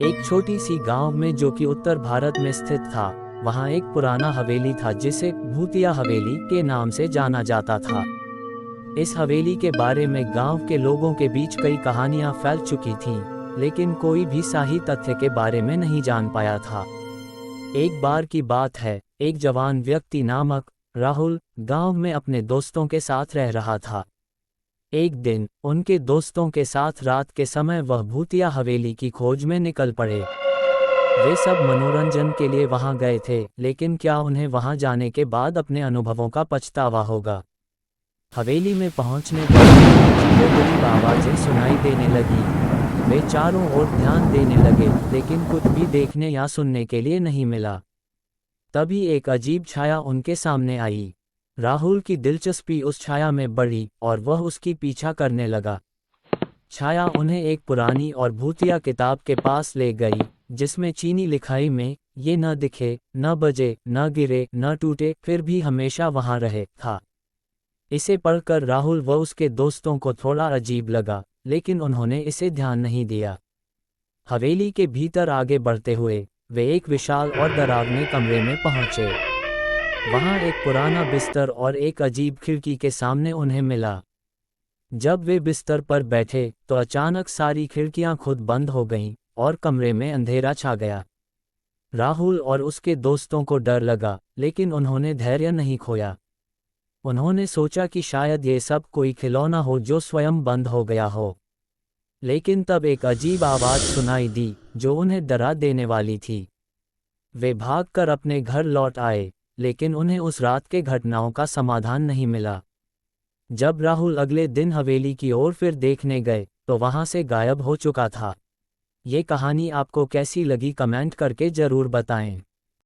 एक छोटी सी गांव में जो कि उत्तर भारत में स्थित था, वहां एक पुराना हवेली था जिसे भूतिया हवेली के नाम से जाना जाता था। इस हवेली के बारे में गांव के लोगों के बीच कई कहानियां फैल चुकी थीं, लेकिन कोई भी सही तथ्य के बारे में नहीं जान पाया था। एक बार की बात है, एक जवान व्यक्ति नामक राहुल गांव में अपने दोस्तों के साथ रह रहा था। एक दिन उनके दोस्तों के साथ रात के समय वह भूतिया हवेली की खोज में निकल पड़े। वे सब मनोरंजन के लिए वहां गए थे, लेकिन क्या उन्हें वहां जाने के बाद अपने अनुभवों का पछतावा होगा? हवेली में पहुंचने पर अजीबोगरीब आवाजें सुनाई देने लगी। वे चारों ओर ध्यान देने लगे, लेकिन कुछ भी देखने या सुनने के लिए नहीं मिला। तभी एक अजीब छाया उनके सामने आई। राहुल की दिलचस्पी उस छाया में बढ़ी और वह उसकी पीछा करने लगा। छाया उन्हें एक पुरानी और भूतिया किताब के पास ले गई, जिसमें चीनी लिखाई में "ये न दिखे, न बजे, न गिरे, न टूटे, फिर भी हमेशा वहां रहे" था। इसे पढ़कर राहुल व उसके दोस्तों को थोड़ा अजीब लगा, लेकिन उन्होंने इसे ध्यान नहीं दिया। हवेली के भीतर आगे बढ़ते हुए वे एक विशाल और डरावने कमरे में पहुंचे। वहां एक पुराना बिस्तर और एक अजीब खिड़की के सामने उन्हें मिला। जब वे बिस्तर पर बैठे तो अचानक सारी खिड़कियां खुद बंद हो गईं और कमरे में अंधेरा छा गया। राहुल और उसके दोस्तों को डर लगा, लेकिन उन्होंने धैर्य नहीं खोया। उन्होंने सोचा कि शायद ये सब कोई खिलौना हो जो स्वयं बंद हो गया हो। लेकिन तब एक अजीब आवाज सुनाई दी जो उन्हें डरा देने वाली थी। वे भागकर अपने घर लौट आए, लेकिन उन्हें उस रात के घटनाओं का समाधान नहीं मिला। जब राहुल अगले दिन हवेली की ओर फिर देखने गए तो वहां से गायब हो चुका था। ये कहानी आपको कैसी लगी कमेंट करके जरूर बताएं।